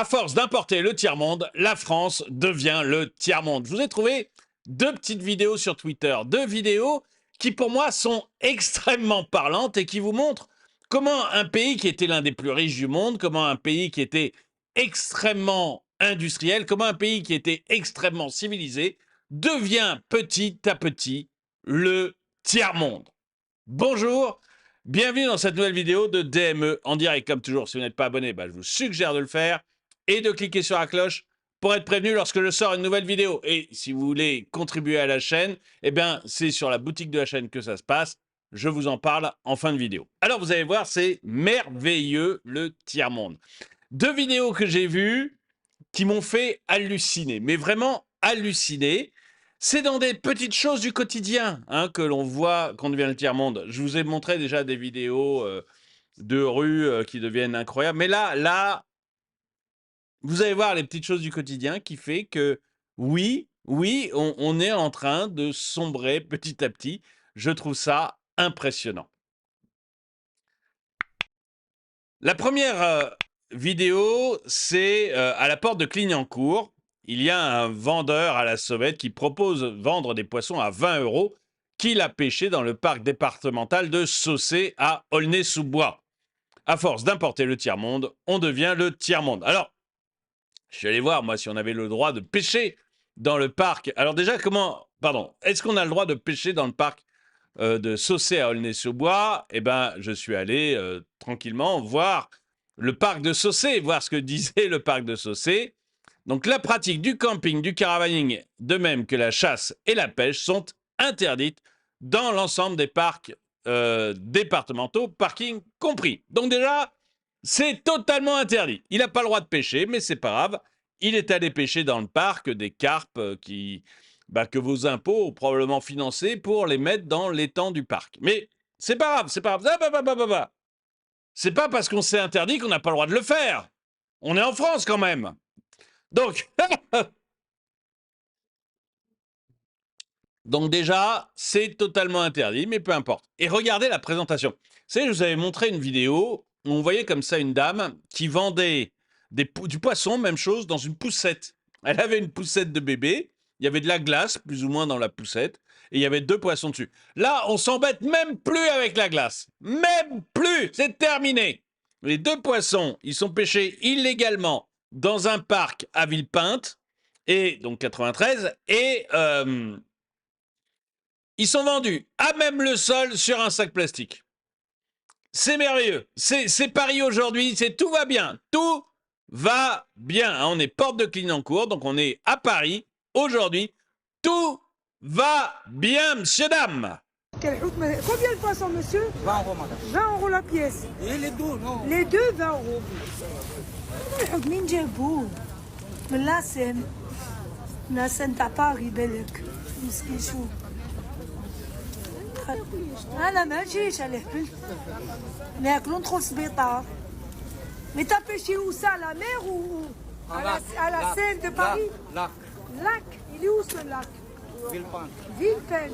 À force d'importer le tiers-monde, la France devient le tiers-monde. Je vous ai trouvé deux petites vidéos sur Twitter, deux vidéos qui pour moi sont extrêmement parlantes et qui vous montrent comment un pays qui était l'un des plus riches du monde, comment un pays qui était extrêmement industriel, comment un pays qui était extrêmement civilisé devient petit à petit le tiers-monde. Bonjour, bienvenue dans cette nouvelle vidéo de DME en direct. Comme toujours, si vous n'êtes pas abonné, je vous suggère de le faire et de cliquer sur la cloche pour être prévenu lorsque je sors une nouvelle vidéo. Et si vous voulez contribuer à la chaîne, c'est sur la boutique de la chaîne que ça se passe. Je vous en parle en fin de vidéo. Alors, vous allez voir, c'est merveilleux le tiers-monde. Deux vidéos que j'ai vues qui m'ont fait halluciner, mais vraiment halluciner. C'est dans des petites choses du quotidien que l'on voit qu'on devient le tiers-monde. Je vous ai montré déjà des vidéos de rue qui deviennent incroyables. Mais là, vous allez voir les petites choses du quotidien qui fait que, oui, on est en train de sombrer petit à petit. Je trouve ça impressionnant. La première vidéo, c'est à la porte de Clignancourt. Il y a un vendeur à la sauvette qui propose de vendre des poissons à 20 € qu'il a pêché dans le parc départemental de Saucé à Aulnay-sous-Bois. À force d'importer le tiers-monde, on devient le tiers-monde. Alors, je suis allé voir, moi, si on avait le droit de pêcher dans le parc. Alors déjà, est-ce qu'on a le droit de pêcher dans le parc de Saucé à Aulnay-sous-Bois? Je suis allé tranquillement voir le parc de Saucé, voir ce que disait le parc de Saucé. Donc la pratique du camping, du caravaning, de même que la chasse et la pêche, sont interdites dans l'ensemble des parcs départementaux, parking compris. Donc déjà, c'est totalement interdit. Il n'a pas le droit de pêcher, mais c'est pas grave. Il est allé pêcher dans le parc des carpes que vos impôts ont probablement financé pour les mettre dans l'étang du parc. Mais c'est pas grave, c'est pas grave. C'est pas parce qu'on s'est interdit qu'on n'a pas le droit de le faire. On est en France quand même. Donc, déjà, c'est totalement interdit, mais peu importe. Et regardez la présentation. Vous savez, je vous avais montré une vidéo où on voyait comme ça une dame qui vendait du poisson, même chose, dans une poussette. Elle avait une poussette de bébé, il y avait de la glace, plus ou moins dans la poussette, et il y avait 2 poissons dessus. Là, on s'embête même plus avec la glace. Même plus, c'est terminé. Les 2 poissons, ils sont pêchés illégalement dans un parc à Villepinte, et donc 93, et ils sont vendus à même le sol sur un sac plastique. C'est merveilleux. C'est Paris aujourd'hui, tout va bien. Tout va bien. On est porte de Clignancourt, donc on est à Paris aujourd'hui. Tout va bien, monsieur, dame. Combien de poissons, monsieur? 20 € madame. 20 € la pièce. Et les deux, non. Les deux, 20 €. الحب مين جابوه؟ من لاسن. لاسن تاع باري بالك. مسكين شو. أنا ما جيش على هبل. ناكلو ندخل سبيطار. Mais t'as pêché où ça, à la mer ou à la Seine de Paris? Lac. Lac. Il est où ce lac? Villepinte. Villepinte.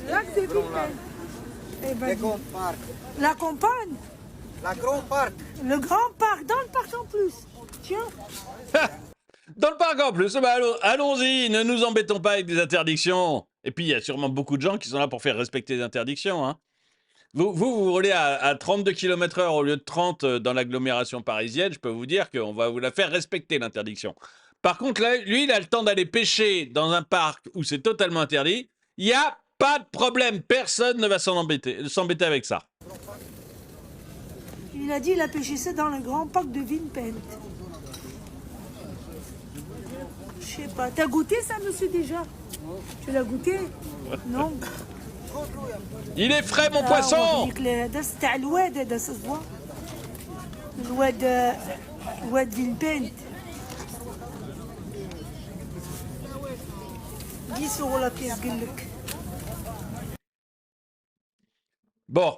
Lac de Villepinte. Eh ben, Le grand parc. la campagne. La grand parc. Le grand parc, dans le parc en plus. Tiens. Dans le parc en plus, allons-y, ne nous embêtons pas avec des interdictions. Et puis, il y a sûrement beaucoup de gens qui sont là pour faire respecter les interdictions. Vous roulez à 32 km/h au lieu de 30 dans l'agglomération parisienne, je peux vous dire qu'on va vous la faire respecter, l'interdiction. Par contre, là, lui, il a le temps d'aller pêcher dans un parc où c'est totalement interdit. Il n'y a pas de problème, personne ne va s'embêter avec ça. Il a dit il a pêché ça dans le grand parc de Villepinte. Je sais pas. T'as goûté ça, monsieur, déjà? Tu l'as goûté? Non. Il est frais, mon poisson! هذا تاع الواد هذا صدوا. الواد فيلبنت. 10 € la pièce, قال لك. Bon,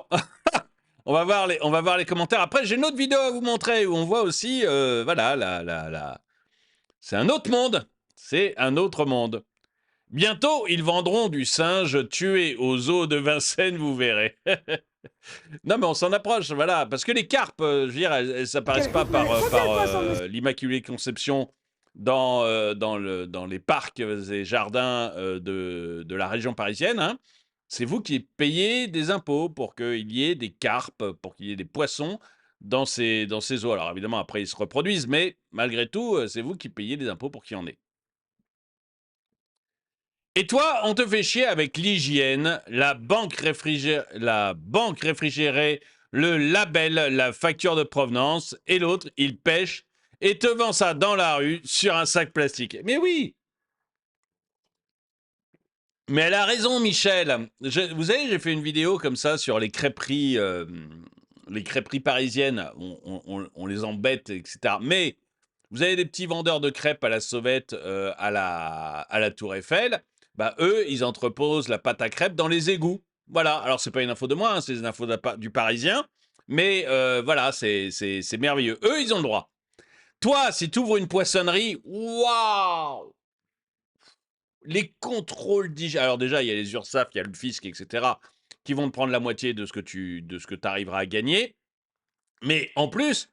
on va voir les commentaires. Après, j'ai une autre vidéo à vous montrer où on voit aussi, c'est un autre monde. C'est un autre monde. Bientôt, ils vendront du singe tué aux eaux de Vincennes, vous verrez. Non, mais on s'en approche, voilà. Parce que les carpes, je veux dire, elles s'apparaissent pas par, l'Immaculée Conception dans les parcs et jardins de la région parisienne. Hein. C'est vous qui payez des impôts pour qu'il y ait des carpes, pour qu'il y ait des poissons dans ces eaux. Alors évidemment, après, ils se reproduisent, mais malgré tout, c'est vous qui payez des impôts pour qu'il y en ait. Et toi, on te fait chier avec l'hygiène, la banque réfrigérée, le label, la facture de provenance, et l'autre, il pêche et te vend ça dans la rue sur un sac plastique. Mais oui, mais elle a raison, Michel. Vous savez, j'ai fait une vidéo comme ça sur les crêperies parisiennes. On les embête, etc. Mais vous avez des petits vendeurs de crêpes à la sauvette, à la Tour Eiffel. Bah, eux, ils entreposent la pâte à crêpes dans les égouts. Voilà. Alors, c'est pas une info de moi, hein, c'est une info du Parisien. Mais voilà, c'est merveilleux. Eux, ils ont le droit. Toi, si tu ouvres une poissonnerie, waouh! Les contrôles d'hygiène. Alors déjà, il y a les URSSAF, il y a le fisc, etc., qui vont te prendre la moitié de ce que tu arriveras à gagner. Mais en plus,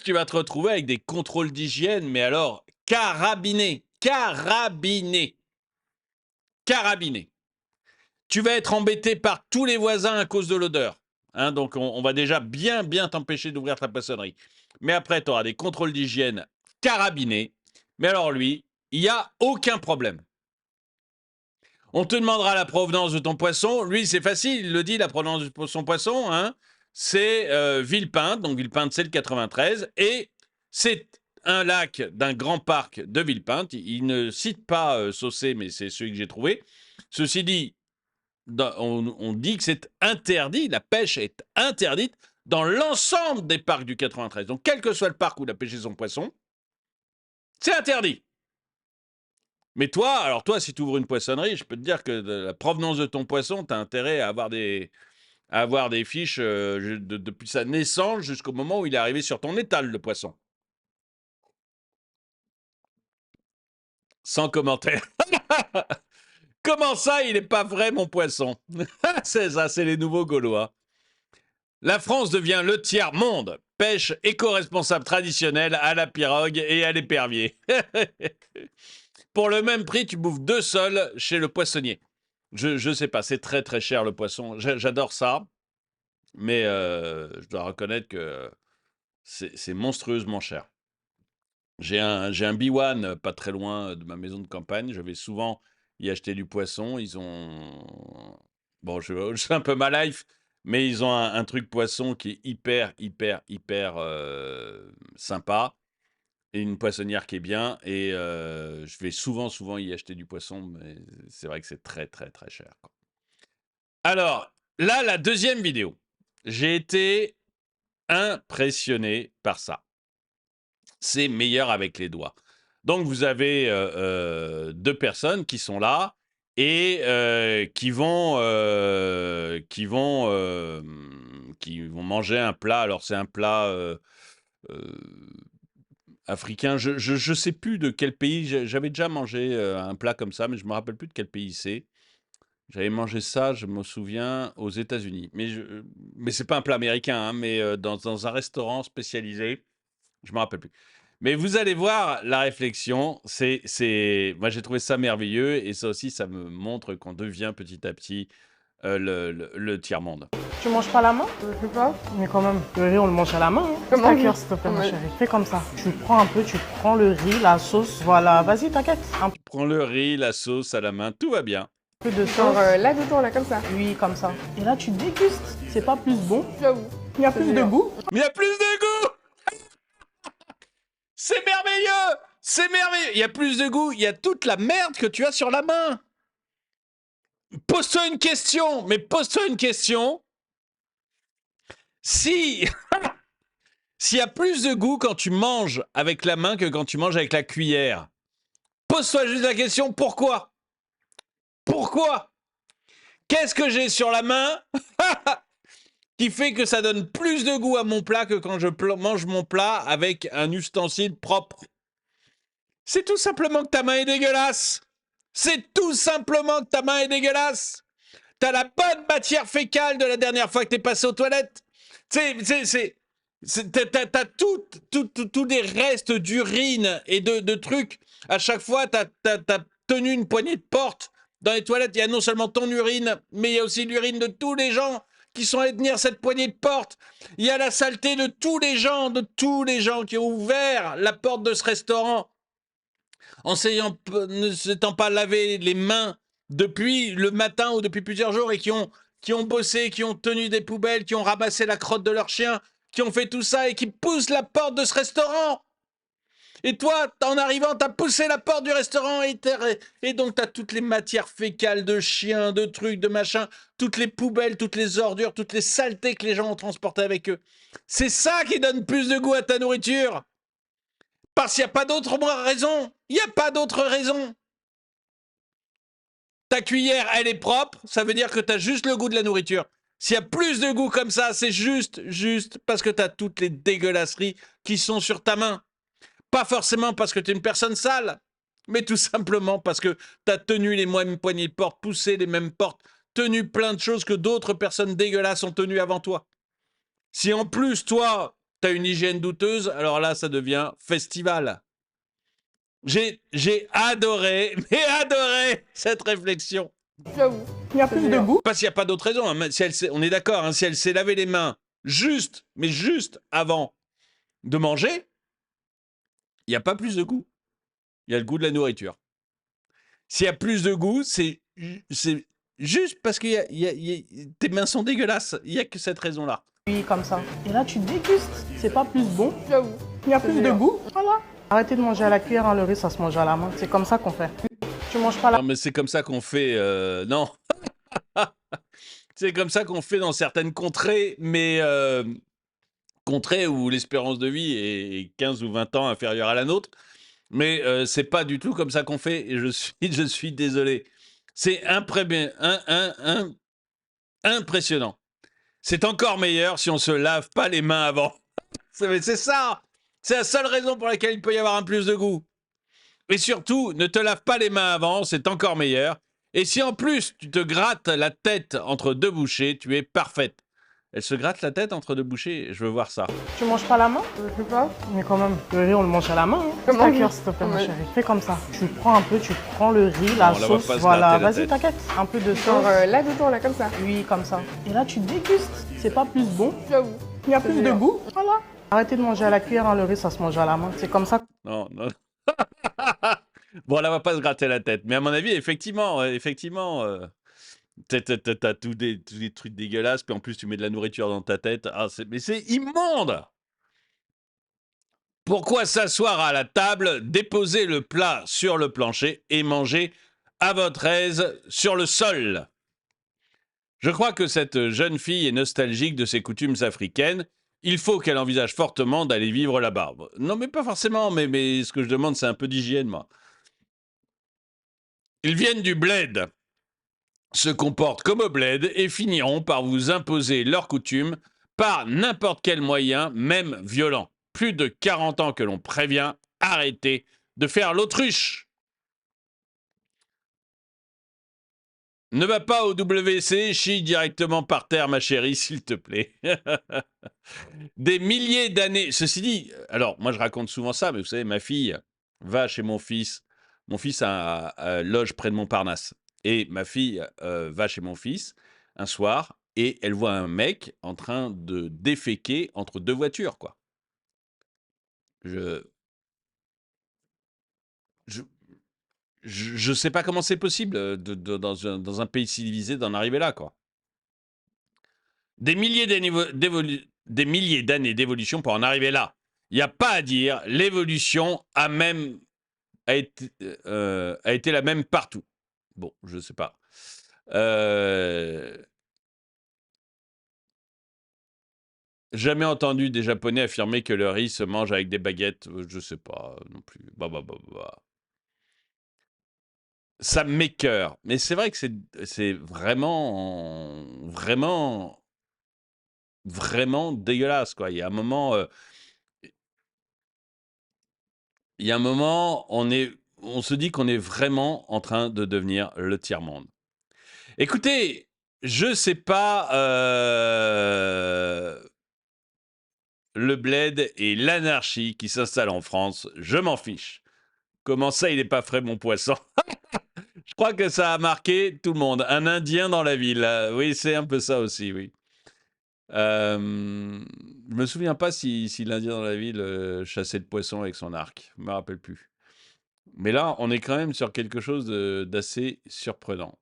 tu vas te retrouver avec des contrôles d'hygiène, mais alors carabinés. Tu vas être embêté par tous les voisins à cause de l'odeur. Hein, donc on va déjà bien t'empêcher d'ouvrir ta poissonnerie. Mais après, tu auras des contrôles d'hygiène carabinés. Mais alors lui, il n'y a aucun problème. On te demandera la provenance de ton poisson. Lui, c'est facile, il le dit, la provenance de son poisson. Hein, c'est Villepinte. Donc Villepinte, c'est le 93. Et c'est un lac d'un grand parc de Villepinte. Il ne cite pas Saucé, mais c'est celui que j'ai trouvé. Ceci dit, on dit que c'est interdit, la pêche est interdite dans l'ensemble des parcs du 93. Donc quel que soit le parc où il a pêché son poisson, c'est interdit. Mais toi, si tu ouvres une poissonnerie, je peux te dire que la provenance de ton poisson, tu as intérêt à avoir des fiches depuis sa naissance jusqu'au moment où il est arrivé sur ton étal, le poisson. Sans commentaire. Comment ça, il n'est pas vrai, mon poisson? C'est ça, c'est les nouveaux Gaulois. La France devient le tiers-monde. Pêche éco-responsable traditionnelle à la pirogue et à l'épervier. Pour le même prix, tu bouffes 2 sols chez le poissonnier. Je sais pas, c'est très très cher le poisson. J'adore ça, mais je dois reconnaître que c'est monstrueusement cher. J'ai un B1 pas très loin de ma maison de campagne. Je vais souvent y acheter du poisson. Ils ont... Bon, je sais un peu ma life, mais ils ont un truc poisson qui est hyper sympa. Et une poissonnière qui est bien. Et je vais souvent y acheter du poisson, mais c'est vrai que c'est très très très cher, quoi. Alors, là, la deuxième vidéo. J'ai été impressionné par ça. C'est meilleur avec les doigts. Donc, vous avez 2 personnes qui sont là et qui vont manger un plat. Alors, c'est un plat africain. Je sais plus de quel pays. J'avais déjà mangé un plat comme ça, mais je me rappelle plus de quel pays c'est. J'avais mangé ça, je me souviens, aux États-Unis. Mais c'est pas un plat américain, hein, mais dans un restaurant spécialisé. Je me rappelle plus. Mais vous allez voir la réflexion. Moi, j'ai trouvé ça merveilleux. Et ça aussi, ça me montre qu'on devient petit à petit le tiers-monde. Tu manges pas la main? Je sais pas. Mais quand même, le riz, on le mange à la main. Hein. Comment? Ta cœur, s'il te plaît, ma chérie. Fais comme ça. Tu prends un peu, tu prends le riz, la sauce. Voilà, vas-y, t'inquiète. Un Prends le riz, la sauce à la main, tout va bien. peu de Genre sauce. là dedans, là, comme ça. Oui, comme ça. Et là, tu dégustes. C'est pas plus bon. J'avoue. Il y a plus de goût. Mais il y a plus de goût. C'est merveilleux. C'est merveilleux. Il y a plus de goût. Il y a toute la merde que tu as sur la main. Pose-toi une question. Mais pose-toi une question. S'il y a plus de goût quand tu manges avec la main que quand tu manges avec la cuillère, pose-toi juste la question, pourquoi? Pourquoi? Qu'est-ce que j'ai sur la main qui fait que ça donne plus de goût à mon plat que quand je mange mon plat avec un ustensile propre? C'est tout simplement que ta main est dégueulasse. C'est tout simplement que ta main est dégueulasse. T'as la bonne matière fécale de la dernière fois que t'es passé aux toilettes. T'as tous des restes d'urine et de trucs. À chaque fois, t'as tenu une poignée de porte. Dans les toilettes, il y a non seulement ton urine, mais il y a aussi l'urine de tous les gens qui sont allés tenir cette poignée de porte. Il y a la saleté de tous les gens qui ont ouvert la porte de ce restaurant ne s'étant pas lavé les mains depuis le matin ou depuis plusieurs jours et qui ont bossé, qui ont tenu des poubelles, qui ont ramassé la crotte de leur chien, qui ont fait tout ça et qui poussent la porte de ce restaurant. Et toi, en arrivant, t'as poussé la porte du restaurant et donc t'as toutes les matières fécales de chiens, de trucs, de machins, toutes les poubelles, toutes les ordures, toutes les saletés que les gens ont transportées avec eux. C'est ça qui donne plus de goût à ta nourriture. Parce qu'il n'y a pas d'autre raison. Il n'y a pas d'autre raison. Ta cuillère, elle est propre, ça veut dire que tu as juste le goût de la nourriture. S'il y a plus de goût comme ça, c'est juste parce que tu as toutes les dégueulasseries qui sont sur ta main. Pas forcément parce que tu es une personne sale, mais tout simplement parce que tu as tenu les mêmes poignées de porte, poussé les mêmes portes, tenu plein de choses que d'autres personnes dégueulasses ont tenues avant toi. Si en plus, toi, tu as une hygiène douteuse, alors là, ça devient festival. J'ai adoré, mais adoré cette réflexion. J'avoue. Il y a plus de goût. Parce qu'il n'y a pas d'autre raison. Hein. On est d'accord, hein, si elle s'est lavé les mains juste avant de manger, il n'y a pas plus de goût. Il y a le goût de la nourriture. S'il y a plus de goût, c'est juste parce que tes mains sont dégueulasses. Il n'y a que cette raison-là. Oui, comme ça. Et là, tu dégustes. C'est pas plus bon. J'avoue. Il y a plus de goût. Voilà. Arrêtez de manger à la cuillère, hein, le riz, ça se mange à la main. C'est comme ça qu'on fait. Tu manges pas la... Non, mais c'est comme ça qu'on fait... non. C'est comme ça qu'on fait dans certaines contrées, mais... contrées où l'espérance de vie est 15 ou 20 ans inférieure à la nôtre. Mais c'est pas du tout comme ça qu'on fait. Et je suis désolé. C'est impressionnant. C'est encore meilleur si on se lave pas les mains avant. C'est ça. C'est la seule raison pour laquelle il peut y avoir un plus de goût. Et surtout, ne te lave pas les mains avant, c'est encore meilleur. Et si en plus tu te grattes la tête entre deux bouchées, tu es parfaite. Elle se gratte la tête entre deux bouchées, je veux voir ça. Tu manges pas la main? Je sais pas. Mais quand même, le riz, on le mange à la main. Hein. Comment Ta cuillère, s'il te plaît, ma Ouais. chérie. Fais comme ça. Tu prends un peu, tu prends le riz, la on la voit sauce, pas se voilà. gratter la Vas-y, tête. t'inquiète. Un peu de sauce. Genre là-dedans, là, comme ça. Oui, comme ça. Et là, tu dégustes. C'est pas plus bon. J'avoue. Il y a plus de bien. goût. Voilà. Arrêtez de manger à la cuillère, hein, le riz, ça se mange à la main. C'est comme ça. Non, non. Bon, elle va pas se gratter la tête. Mais à mon avis, effectivement, t'as tous des trucs dégueulasses, puis en plus tu mets de la nourriture dans ta tête. Ah, mais c'est immonde! Pourquoi s'asseoir à la table, déposer le plat sur le plancher et manger à votre aise sur le sol? Je crois que cette jeune fille est nostalgique de ses coutumes africaines. Il faut qu'elle envisage fortement d'aller vivre là-bas. Non, mais pas forcément, mais ce que je demande, c'est un peu d'hygiène, moi. Ils viennent du bled, se comportent comme au bled et finiront par vous imposer leurs coutumes par n'importe quel moyen, même violent. Plus de 40 ans que l'on prévient, arrêtez de faire l'autruche. Ne va pas au WC, chie directement par terre, ma chérie, s'il te plaît. Des milliers d'années. Ceci dit, alors moi je raconte souvent ça, mais vous savez, ma fille va chez mon fils. Mon fils loge près de Montparnasse. Et ma fille va chez mon fils un soir et elle voit un mec en train de déféquer entre deux voitures, quoi. Je je sais pas comment c'est possible dans un pays civilisé d'en arriver là, quoi. Des milliers d'années d'évolution pour en arriver là. Il n'y a pas à dire, l'évolution a été la même partout. Bon, je sais pas. Jamais entendu des Japonais affirmer que le riz se mange avec des baguettes. Je sais pas non plus. Bah. Ça m'écoeure. Mais c'est vrai que c'est vraiment dégueulasse, quoi. Il y a un moment, on se dit qu'on est vraiment en train de devenir le tiers-monde. Écoutez, Je sais pas le bled et l'anarchie qui s'installe en France, je m'en fiche. Comment ça, il est pas frais, mon poisson? Je crois que ça a marqué tout le monde. Un Indien dans la ville. Oui, c'est un peu ça aussi, oui. Je me souviens pas si l'Indien dans la ville chassait le poisson avec son arc. Je me rappelle plus. Mais là, on est quand même sur quelque chose d'assez surprenant.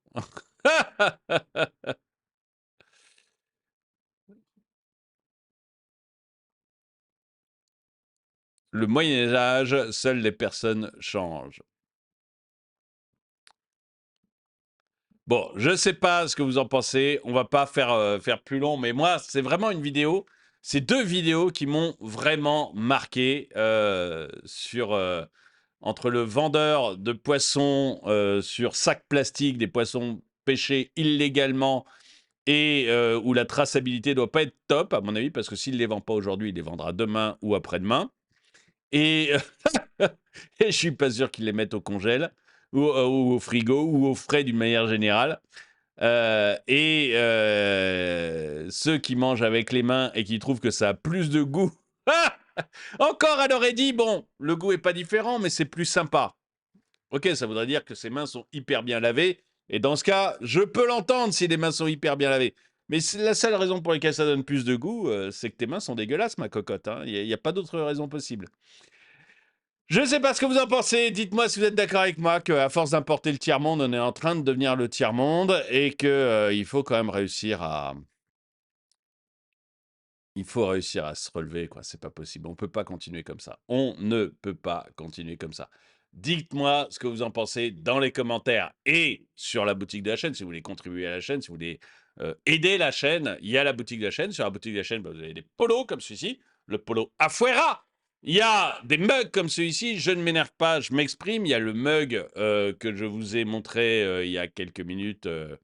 Le Moyen Âge, seules les personnes changent. Bon, je sais pas ce que vous en pensez. On va pas faire plus long, mais moi, c'est vraiment une vidéo. C'est 2 vidéos qui m'ont vraiment marqué entre le vendeur de poissons sur sac plastique, des poissons pêchés illégalement et où la traçabilité doit pas être top, à mon avis, parce que s'il les vend pas aujourd'hui, il les vendra demain ou après-demain. Et, et je suis pas sûr qu'ils les mettent au congèle ou au frigo ou au frais d'une manière générale. Ceux qui mangent avec les mains et qui trouvent que ça a plus de goût. Encore, elle aurait dit, bon, le goût est pas différent, mais c'est plus sympa. Ok, ça voudrait dire que ses mains sont hyper bien lavées. Et dans ce cas, je peux l'entendre si les mains sont hyper bien lavées. Mais c'est la seule raison pour laquelle ça donne plus de goût, c'est que tes mains sont dégueulasses, ma cocotte. Il n'y a pas d'autre raison possible. Je ne sais pas ce que vous en pensez. Dites-moi si vous êtes d'accord avec moi qu'à force d'importer le tiers-monde, on est en train de devenir le tiers-monde et qu'il faut quand même réussir à... Il faut réussir à se relever, quoi. C'est pas possible. On peut pas continuer comme ça. On ne peut pas continuer comme ça. Dites-moi ce que vous en pensez dans les commentaires et sur la boutique de la chaîne. Si vous voulez contribuer à la chaîne, si vous voulez aider la chaîne, il y a la boutique de la chaîne. Sur la boutique de la chaîne, vous avez des polos comme celui-ci, le polo Afuera. Il y a des mugs comme celui-ci. Je ne m'énerve pas, je m'exprime. Il y a le mug que je vous ai montré il y a quelques minutes. Je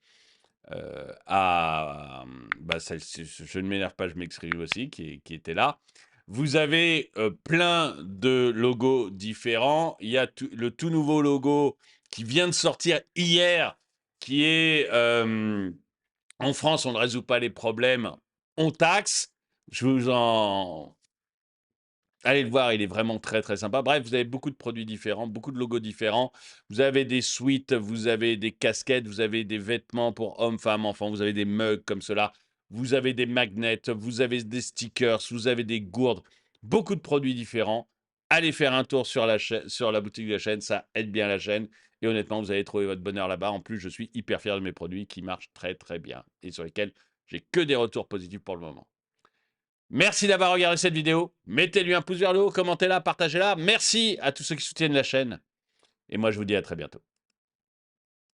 ne m'énerve pas, je m'exprime aussi, qui était là. Vous avez plein de logos différents. Il y a le tout nouveau logo qui vient de sortir hier, qui est en France, on ne résout pas les problèmes, on taxe. Je vous en... Allez le voir, il est vraiment très très sympa. Bref, vous avez beaucoup de produits différents, beaucoup de logos différents. Vous avez des suites, vous avez des casquettes, vous avez des vêtements pour hommes, femmes, enfants, vous avez des mugs comme cela, vous avez des magnets, vous avez des stickers, vous avez des gourdes, beaucoup de produits différents. Allez faire un tour sur la boutique de la chaîne, ça aide bien la chaîne. Et honnêtement, vous allez trouver votre bonheur là-bas. En plus, je suis hyper fier de mes produits qui marchent très très bien et sur lesquels j'ai que des retours positifs pour le moment. Merci d'avoir regardé cette vidéo. Mettez-lui un pouce vers le haut, commentez-la, partagez-la. Merci à tous ceux qui soutiennent la chaîne. Et moi, je vous dis à très bientôt.